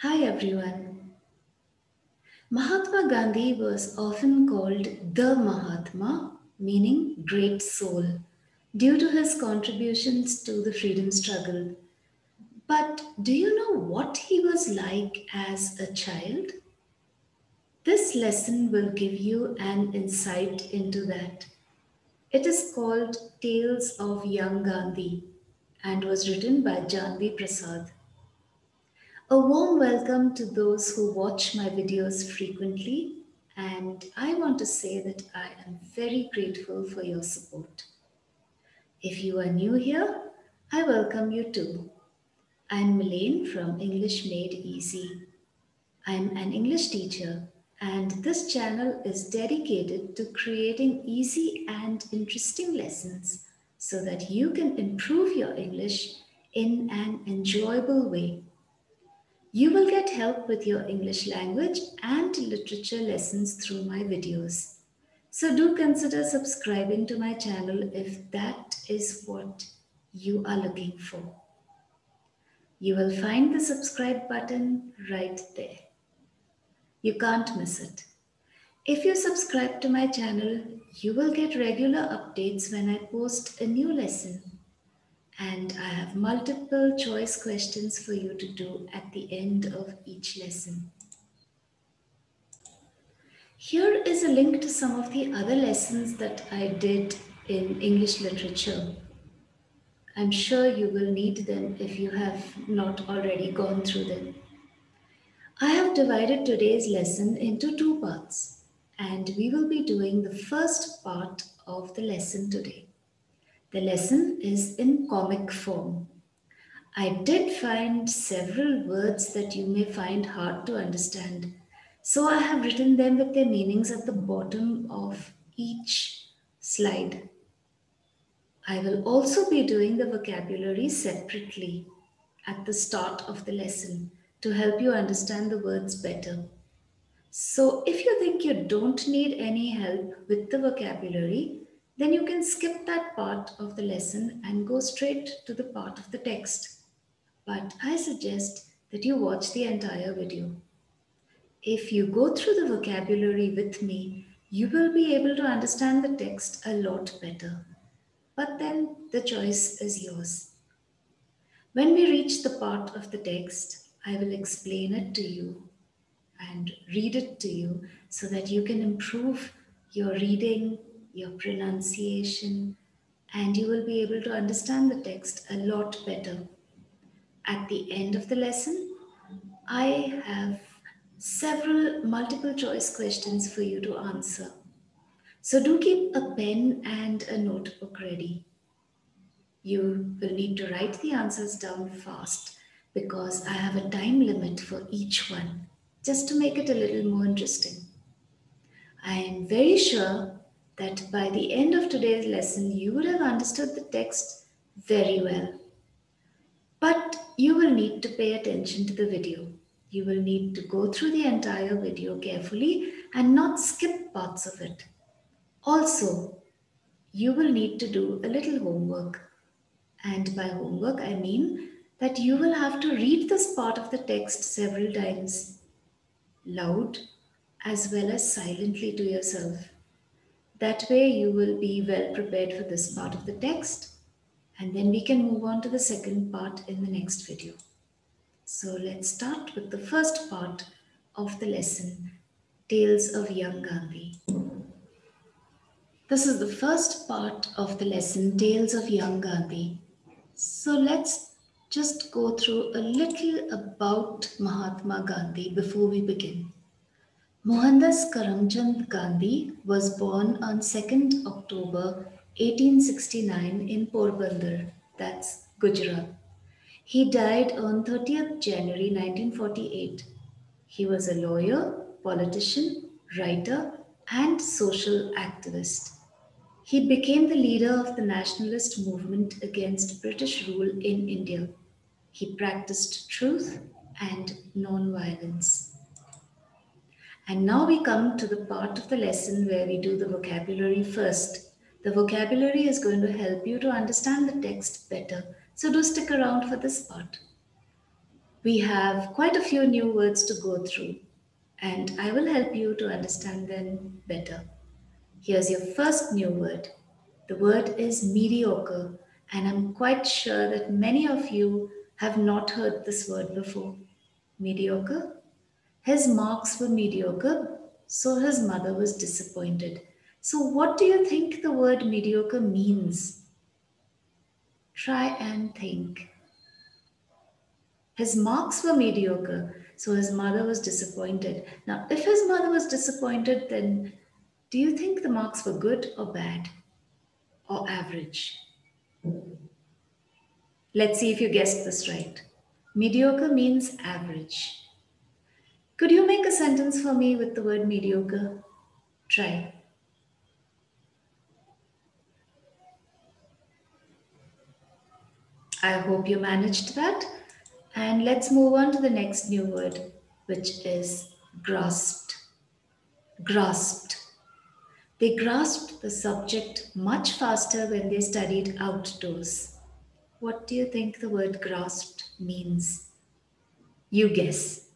Hi everyone. Mahatma Gandhi was often called the Mahatma, meaning great soul, due to his contributions to the freedom struggle. But do you know what he was like as a child? This lesson will give you an insight into that. It is called Tales of Young Gandhi and was written by Janhavi Prasada. A warm welcome to those who watch my videos frequently, and I want to say that I am very grateful for your support. If you are new here, I welcome you too. I'm Melaine from English Made Easy. I'm an English teacher, and this channel is dedicated to creating easy and interesting lessons so that you can improve your English in an enjoyable way. You will get help with your English language and literature lessons through my videos. So do consider subscribing to my channel if that is what you are looking for. You will find the subscribe button right there. You can't miss it. If you subscribe to my channel, you will get regular updates when I post a new lesson. And I have multiple choice questions for you to do at the end of each lesson. Here is a link to some of the other lessons that I did in English literature. I'm sure you will need them if you have not already gone through them. I have divided today's lesson into two parts, and we will be doing the first part of the lesson today. The lesson is in comic form. I did find several words that you may find hard to understand, so I have written them with their meanings at the bottom of each slide. I will also be doing the vocabulary separately at the start of the lesson to help you understand the words better. So if you think you don't need any help with the vocabulary, then you can skip that part of the lesson and go straight to the part of the text. But I suggest that you watch the entire video. If you go through the vocabulary with me, you will be able to understand the text a lot better. But then the choice is yours. When we reach the part of the text, I will explain it to you and read it to you so that you can improve your reading, your pronunciation, and you will be able to understand the text a lot better. At the end of the lesson, I have several multiple choice questions for you to answer. So do keep a pen and a notebook ready. You will need to write the answers down fast because I have a time limit for each one, just to make it a little more interesting. I am very sure that by the end of today's lesson, you would have understood the text very well. But you will need to pay attention to the video. You will need to go through the entire video carefully and not skip parts of it. Also, you will need to do a little homework. And by homework, I mean that you will have to read this part of the text several times, loud as well as silently to yourself. That way, you will be well prepared for this part of the text, and then we can move on to the second part in the next video. So let's start with the first part of the lesson, Tales of Young Gandhi. This is the first part of the lesson, Tales of Young Gandhi. So let's just go through a little about Mahatma Gandhi before we begin. Mohandas Gandhi was born on 2nd October 1869 in Porbandar, that's Gujarat. He died on 30th January 1948. He was a lawyer, politician, writer, and social activist. He became the leader of the nationalist movement against British rule in India. He practiced truth and non-violence. And now we come to the part of the lesson where we do the vocabulary first. The vocabulary is going to help you to understand the text better. So do stick around for this part. We have quite a few new words to go through, and I will help you to understand them better. Here's your first new word. The word is mediocre, and I'm quite sure that many of you have not heard this word before. Mediocre? His marks were mediocre, so his mother was disappointed. So, what do you think the word mediocre means? Try and think. His marks were mediocre, so his mother was disappointed. Now, if his mother was disappointed, then do you think the marks were good or bad or average? Let's see if you guessed this right. Mediocre means average. Could you make a sentence for me with the word mediocre? Try. I hope you managed that. And let's move on to the next new word, which is grasped. Grasped. They grasped the subject much faster when they studied outdoors. What do you think the word grasped means? You guess.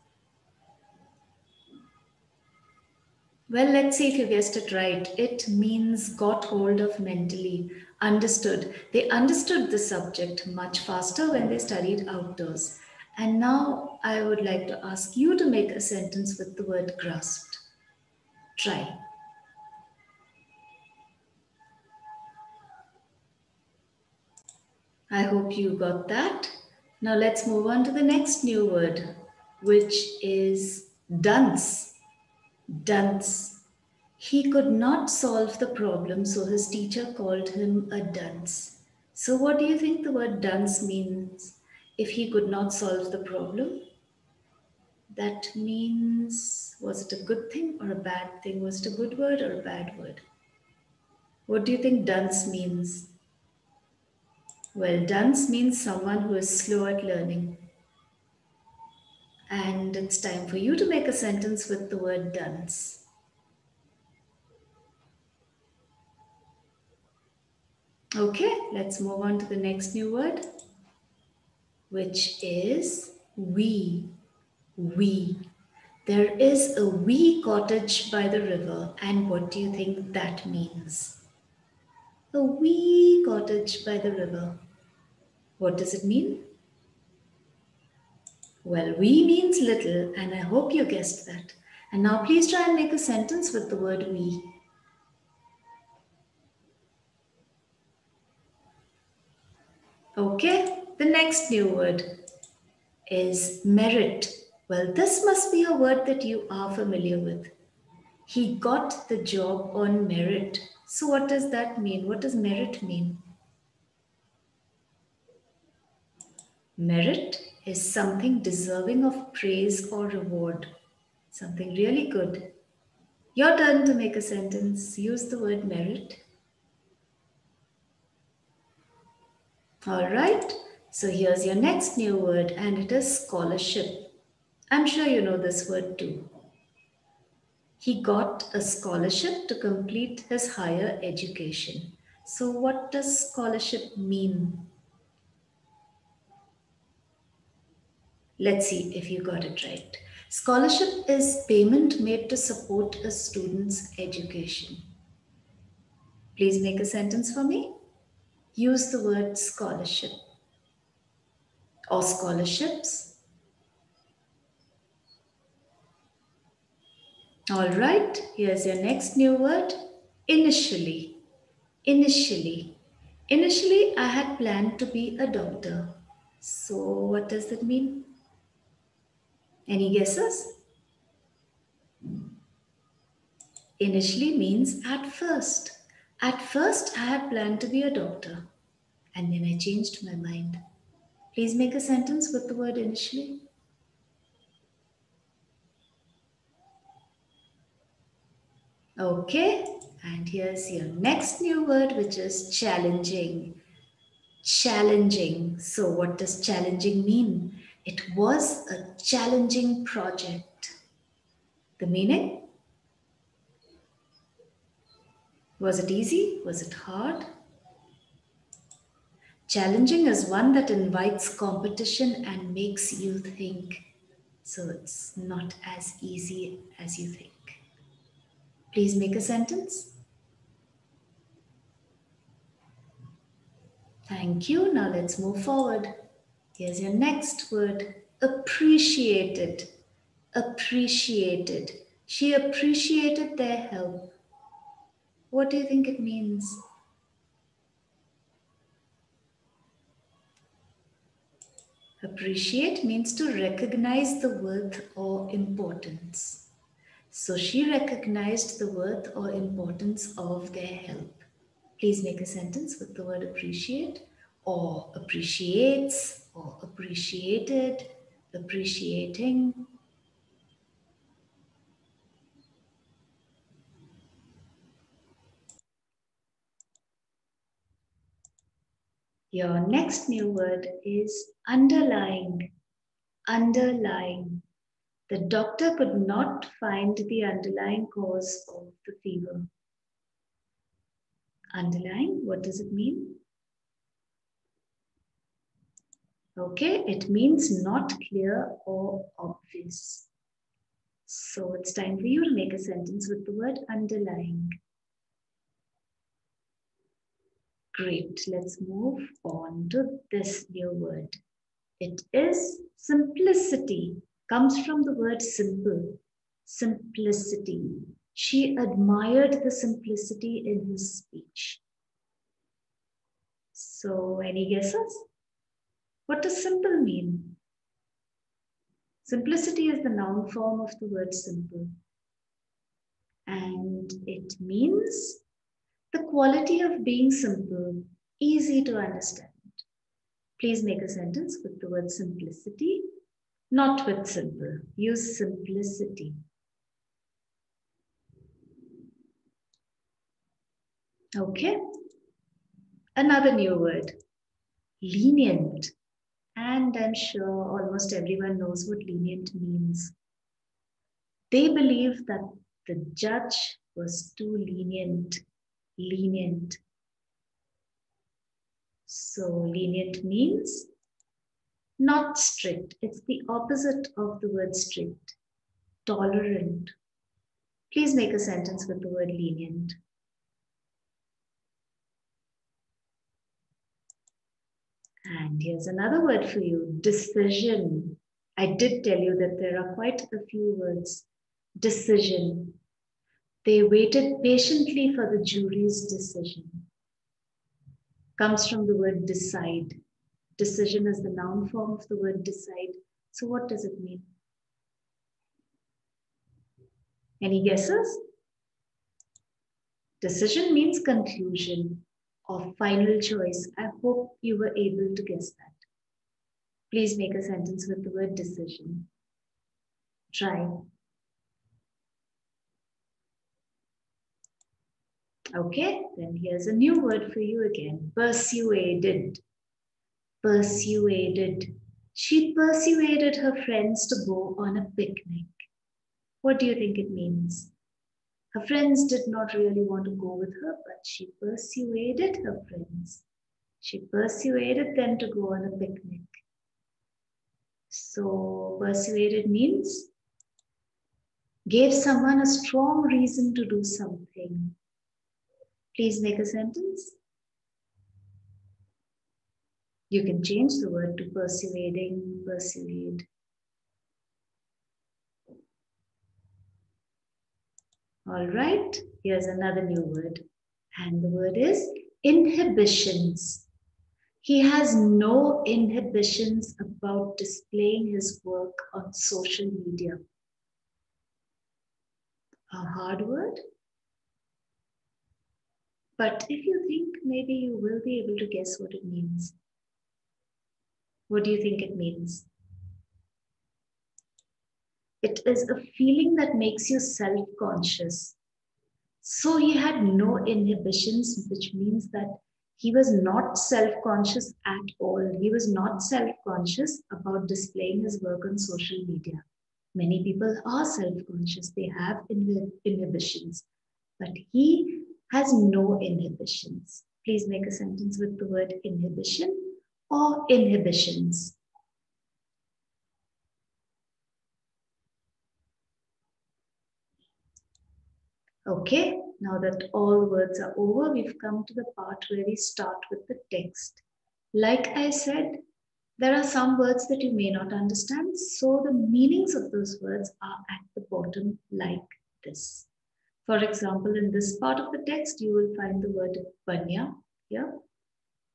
Well, let's see if you guessed it right. It means got hold of mentally, understood. They understood the subject much faster when they studied outdoors. And now I would like to ask you to make a sentence with the word grasped. Try. I hope you got that. Now let's move on to the next new word, which is dunce. Dunce. He could not solve the problem, so his teacher called him a dunce. So, what do you think the word dunce means if he could not solve the problem? That means, was it a good thing or a bad thing? Was it a good word or a bad word? What do you think dunce means? Well, dunce means someone who is slow at learning. And it's time for you to make a sentence with the word dunce. Okay, let's move on to the next new word, which is wee. Wee. There is a wee cottage by the river, and what do you think that means? A wee cottage by the river. What does it mean? Well, wee means little, and I hope you guessed that. And now please try and make a sentence with the word wee. Okay, the next new word is merit. Well, this must be a word that you are familiar with. He got the job on merit. So, what does that mean? What does merit mean? Merit is something deserving of praise or reward, something really good. Your turn to make a sentence. Use the word merit. All right. So, here's your next new word, and it is scholarship. I'm sure you know this word too. He got a scholarship to complete his higher education. So, what does scholarship mean? Let's see if you got it right. Scholarship is payment made to support a student's education. Please make a sentence for me. Use the word scholarship or scholarships. All right, here's your next new word. Initially. Initially. Initially, I had planned to be a doctor. So, what does that mean? Any guesses? Initially means at first. At first, I had planned to be a doctor, and then I changed my mind. Please make a sentence with the word initially. Okay, and here's your next new word, which is challenging. Challenging. So, what does challenging mean? It was a challenging project. The meaning? Was it easy? Was it hard? Challenging is one that invites competition and makes you think. So it's not as easy as you think. Please make a sentence. Thank you. Now let's move forward. Here's your next word. Appreciated. Appreciated. She appreciated their help. What do you think it means? Appreciate means to recognize the worth or importance. So she recognized the worth or importance of their help. Please make a sentence with the word appreciate, or appreciates, or appreciated, appreciating. Your next new word is underlying. Underlying. The doctor could not find the underlying cause of the fever. Underlying, what does it mean? Okay, it means not clear or obvious. So it's time for you to make a sentence with the word underlying. Great, let's move on to this new word. It is simplicity, comes from the word simple. Simplicity. She admired the simplicity in his speech. So, any guesses? What does simple mean? Simplicity is the noun form of the word simple. And it means the quality of being simple, easy to understand. Please make a sentence with the word simplicity, not with simple. Use simplicity. Okay. Another new word, lenient. And I'm sure almost everyone knows what lenient means. They believe that the judge was too lenient. Lenient. So lenient means not strict. It's the opposite of the word strict. Tolerant. Please make a sentence with the word lenient. And here's another word for you, decision. I did tell you that there are quite a few words. Decision. They waited patiently for the jury's decision. Comes from the word decide. Decision is the noun form of the word decide. So what does it mean? Any guesses? Decision means conclusion or final choice. I hope you were able to guess that. Please make a sentence with the word decision. Try. Okay, then here's a new word for you again. Persuaded. Persuaded. She persuaded her friends to go on a picnic. What do you think it means? Her friends did not really want to go with her, but she persuaded her friends. She persuaded them to go on a picnic. So, persuaded means gave someone a strong reason to do something. Please make a sentence. You can change the word to persuading, persuade. All right, here's another new word. And the word is inhibitions. He has no inhibitions about displaying his work on social media. A hard word. But if you think, maybe you will be able to guess what it means. What do you think it means? It is a feeling that makes you self-conscious. So he had no inhibitions, which means that he was not self-conscious at all. He was not self-conscious about displaying his work on social media. Many people are self-conscious. They have inhibitions, but he has no inhibitions. Please make a sentence with the word inhibition or inhibitions. Okay, now that all words are over, we've come to the part where we start with the text. Like I said, there are some words that you may not understand, so the meanings of those words are at the bottom like this. For example, in this part of the text, you will find the word banya here.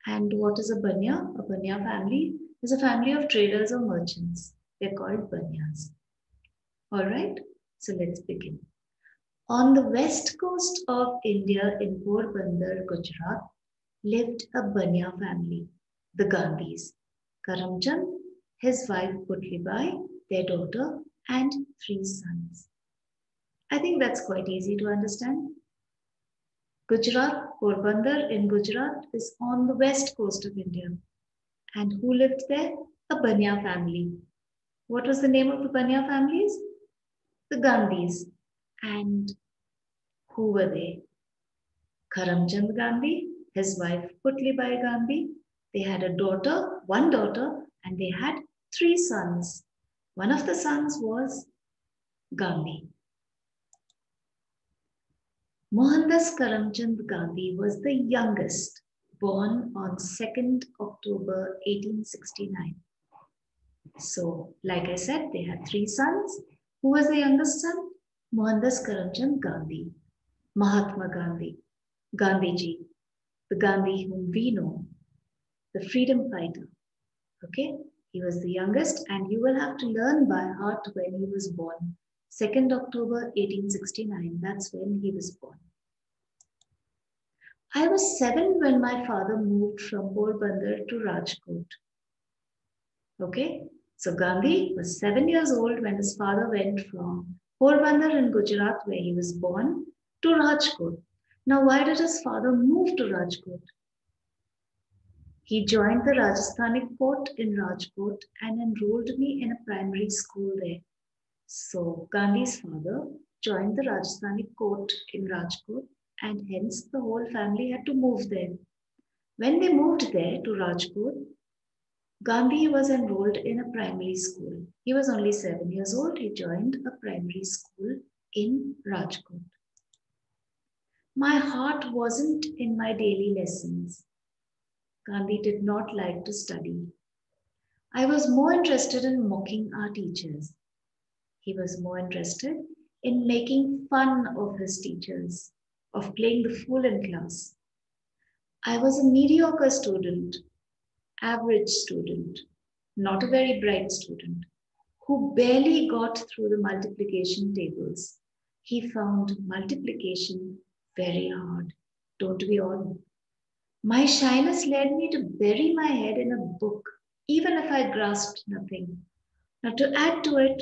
And what is a banya? A banya family is a family of traders or merchants. They're called banyas. All right, so let's begin. On the west coast of India in Porbandar, Gujarat, lived a banya family, the Gandhis. Karamchand, his wife Putlibai, their daughter, and 3 sons. I think that's quite easy to understand. Gujarat, Porbandar in Gujarat is on the west coast of India. And who lived there? A Banya family. What was the name of the Banya families? The Gandhis. And who were they? Karamchand Gandhi, his wife Putlibai Gandhi. They had a daughter, one daughter, and they had 3 sons. One of the sons was Gandhi. Mohandas Karamchand Gandhi was the youngest, born on 2nd October 1869. So, like I said, they had 3 sons. Who was the youngest son? Mohandas Karamchand Gandhi, Mahatma Gandhi, Gandhiji, the Gandhi whom we know, the freedom fighter. Okay, he was the youngest, and you will have to learn by heart when he was born. 2nd October 1869, that's when he was born. I was 7 when my father moved from Porbandar to Rajkot. Okay, so Gandhi was 7 years old when his father went from Porbandar in Gujarat, where he was born, to Rajkot. Now, why did his father move to Rajkot? He joined the Rajasthani court in Rajkot and enrolled me in a primary school there. So, Gandhi's father joined the Rajasthani court in Rajkot, and hence the whole family had to move there. When they moved there to Rajkot, Gandhi was enrolled in a primary school. He was only 7 years old. He joined a primary school in Rajkot. My heart wasn't in my daily lessons. Gandhi did not like to study. I was more interested in mocking our teachers. He was more interested in making fun of his teachers, of playing the fool in class. I was a mediocre student, average student, not a very bright student, who barely got through the multiplication tables. He found multiplication very hard. Don't we all? My shyness led me to bury my head in a book, even if I grasped nothing. Now, to add to it,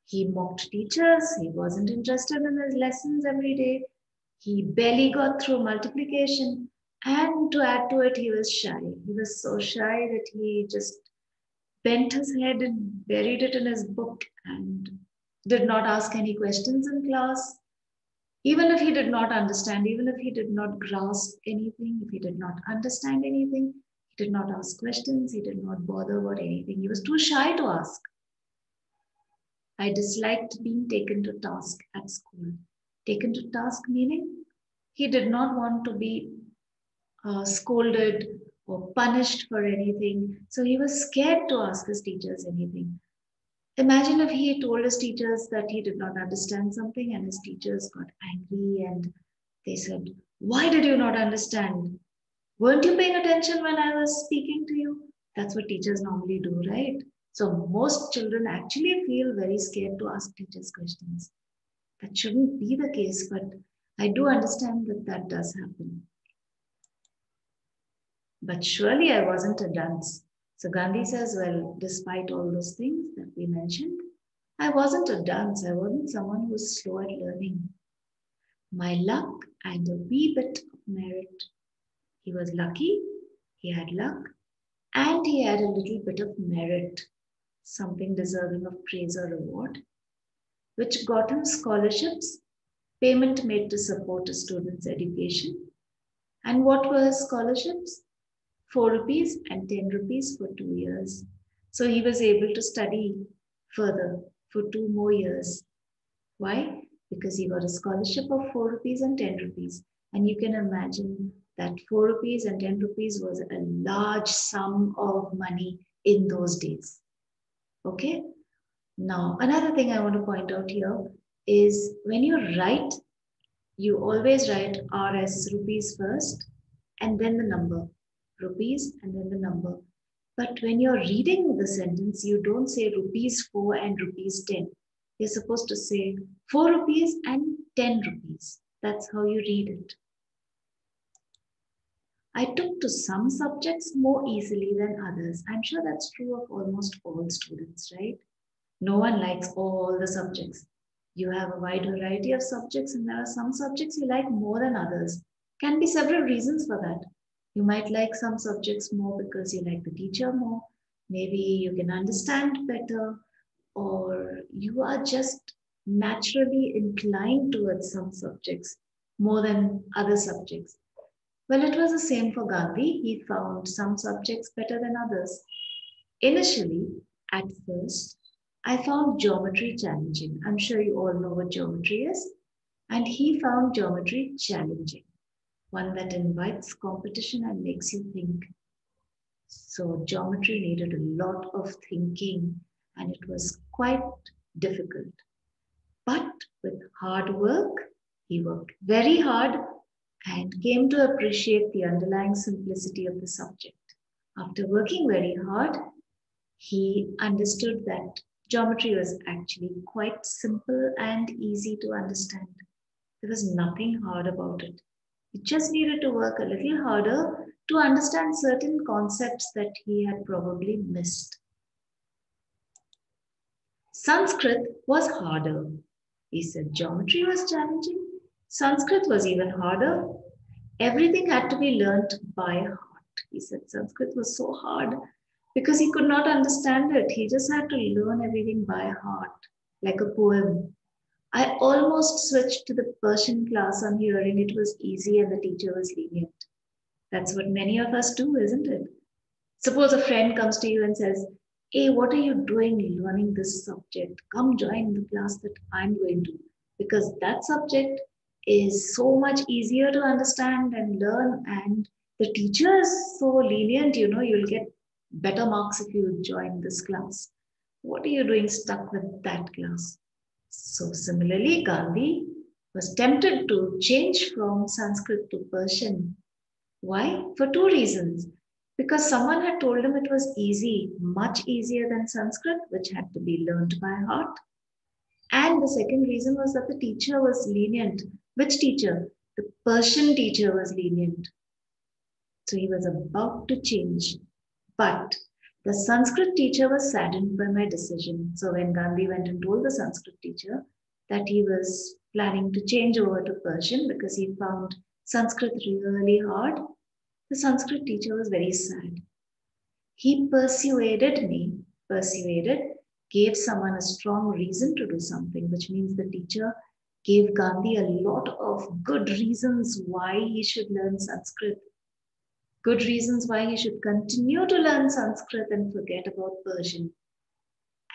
he mocked teachers. He wasn't interested in his lessons every day. He barely got through multiplication. And to add to it, he was shy. He was so shy that he just bent his head and buried it in his book and did not ask any questions in class. Even if he did not understand, even if he did not grasp anything, if he did not understand anything, he did not ask questions, he did not bother about anything. He was too shy to ask. I disliked being taken to task at school. Taken to task meaning he did not want to be scolded or punished for anything. So he was scared to ask his teachers anything. Imagine if he told his teachers that he did not understand something and his teachers got angry and they said, "Why did you not understand? Weren't you paying attention when I was speaking to you?" That's what teachers normally do, right? So most children actually feel very scared to ask teachers questions. That shouldn't be the case, but I do understand that that does happen. But surely I wasn't a dunce. So Gandhi says, well, despite all those things that we mentioned, I wasn't a dunce. I wasn't someone who was slow at learning. My luck and a wee bit of merit. He was lucky, he had luck, and he had a little bit of merit, something deserving of praise or reward, which got him scholarships, payment made to support a student's education, And what were his scholarships? 4 rupees and 10 rupees for 2 years. So he was able to study further for 2 more years. Why? Because he got a scholarship of 4 rupees and 10 rupees. And you can imagine that 4 rupees and 10 rupees was a large sum of money in those days. Okay? Now, another thing I want to point out here is when you write, you always write RS, rupees first, and then the number. Rupees and then the number. But when you're reading the sentence, you don't say rupees 4 and rupees 10. You're supposed to say 4 rupees and 10 rupees. That's how you read it. I took to some subjects more easily than others. I'm sure that's true of almost all students, right? No one likes all the subjects. You have a wide variety of subjects, and there are some subjects you like more than others. Can be several reasons for that. You might like some subjects more because you like the teacher more. Maybe you can understand better, or you are just naturally inclined towards some subjects more than other subjects. Well, it was the same for Gandhi. He found some subjects better than others. Initially, at first, I found geometry challenging. I'm sure you all know what geometry is. And he found geometry challenging, one that invites competition and makes you think. So geometry needed a lot of thinking and it was quite difficult. But with hard work, he worked very hard and came to appreciate the underlying simplicity of the subject. After working very hard, he understood that geometry was actually quite simple and easy to understand. There was nothing hard about it. He just needed to work a little harder to understand certain concepts that he had probably missed. Sanskrit was harder. He said geometry was challenging. Sanskrit was even harder. Everything had to be learnt by heart. He said Sanskrit was so hard because he could not understand it. He just had to learn everything by heart, like a poem. I almost switched to the Persian class on hearing it was easy and the teacher was lenient. That's what many of us do, isn't it? Suppose a friend comes to you and says, "Hey, what are you doing learning this subject? Come join the class that I'm going to." Because that subject is so much easier to understand and learn, and the teacher is so lenient, you'll get better marks if you join this class. What are you doing stuck with that class? So similarly, Gandhi was tempted to change from Sanskrit to Persian. Why? For two reasons. Because someone had told him it was easy, much easier than Sanskrit, which had to be learned by heart. And the second reason was that the teacher was lenient. Which teacher? The Persian teacher was lenient. So he was about to change. But the Sanskrit teacher was saddened by my decision. So when Gandhi went and told the Sanskrit teacher that he was planning to change over to Persian because he found Sanskrit really hard, the Sanskrit teacher was very sad. He gave someone a strong reason to do something, which means the teacher gave Gandhi a lot of good reasons why he should learn Sanskrit. Good reasons why he should continue to learn Sanskrit and forget about Persian.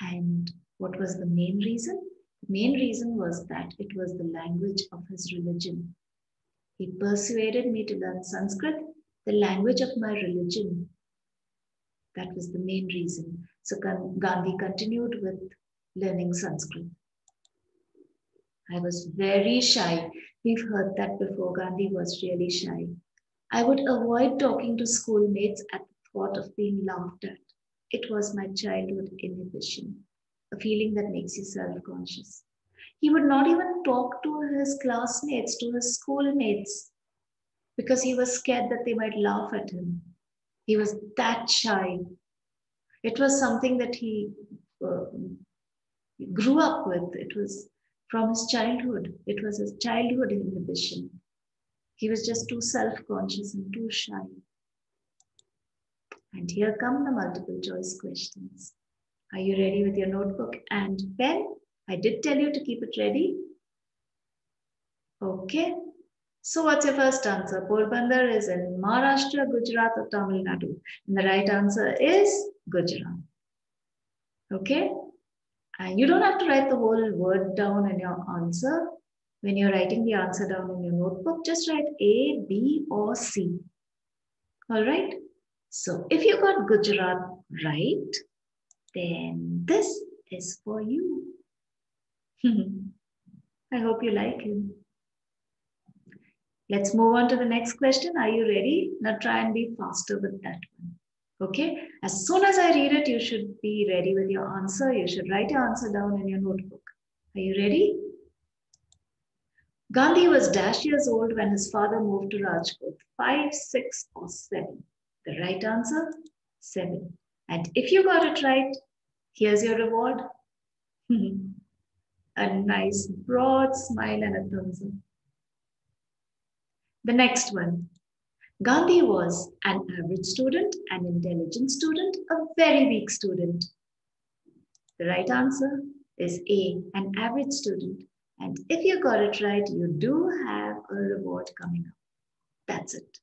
And what was the main reason? The main reason was that it was the language of his religion. He persuaded me to learn Sanskrit, the language of my religion. That was the main reason. So Gandhi continued with learning Sanskrit. I was very shy. We've heard that before. Gandhi was really shy. I would avoid talking to schoolmates at the thought of being laughed at. It was my childhood inhibition, a feeling that makes you self-conscious. He would not even talk to his classmates, to his schoolmates, because he was scared that they might laugh at him. He was that shy. It was something that he grew up with. It was from his childhood. It was his childhood inhibition. He was just too self-conscious and too shy. And here come the multiple choice questions. Are you ready with your notebook and pen? I did tell you to keep it ready. Okay. So what's your first answer? Porbandar is in Maharashtra, Gujarat or Tamil Nadu? And the right answer is Gujarat. Okay? And you don't have to write the whole word down in your answer. When you're writing the answer down in your notebook, just write A, B or C. All right? So if you got Gujarat right, then this is for you. I hope you like him. Let's move on to the next question. Are you ready? Now try and be faster with that one. Okay? As soon as I read it, you should be ready with your answer. You should write your answer down in your notebook. Are you ready? Gandhi was dash years old when his father moved to Rajkot. 5, 6 or 7? The right answer, 7. And if you got it right, here's your reward. A nice broad smile and a thumbs up. The next one. Gandhi was an average student, an intelligent student, a very weak student. The right answer is A, an average student. And if you got it right, you do have a reward coming up. That's it.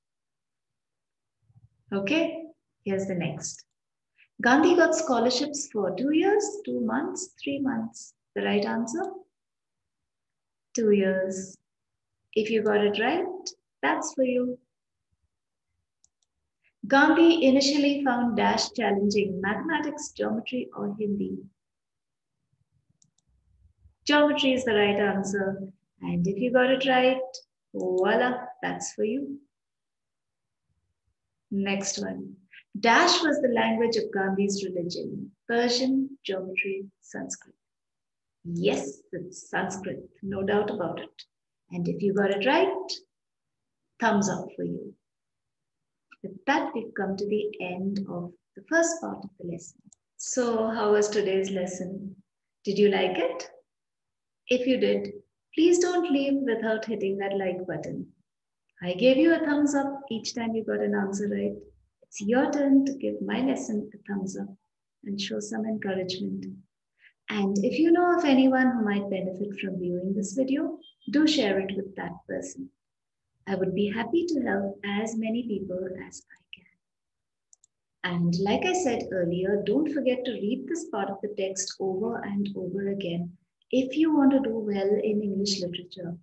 Okay, here's the next. Gandhi got scholarships for 2 years, 2 months, 3 months. The right answer? 2 years. If you got it right, that's for you. Gandhi initially found dash challenging mathematics, geometry or Hindi. Geometry is the right answer. And if you got it right, voila, that's for you. Next one. Dash was the language of Gandhi's religion. Persian, geometry, Sanskrit. Yes, it's Sanskrit, no doubt about it. And if you got it right, thumbs up for you. With that, we've come to the end of the first part of the lesson. So, how was today's lesson? Did you like it? If you did, please don't leave without hitting that like button. I gave you a thumbs up each time you got an answer right. It's your turn to give my lesson a thumbs up and show some encouragement. And if you know of anyone who might benefit from viewing this video, do share it with that person. I would be happy to help as many people as I can. And like I said earlier, don't forget to read this part of the text over and over again if you want to do well in English literature.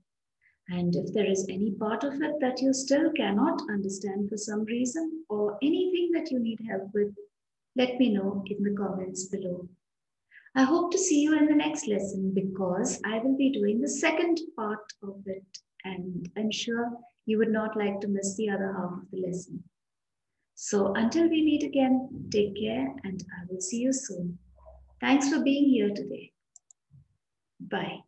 And if there is any part of it that you still cannot understand for some reason or anything that you need help with, let me know in the comments below. I hope to see you in the next lesson because I will be doing the second part of it and I'm sure you would not like to miss the other half of the lesson. So until we meet again, take care and I will see you soon. Thanks for being here today. Bye.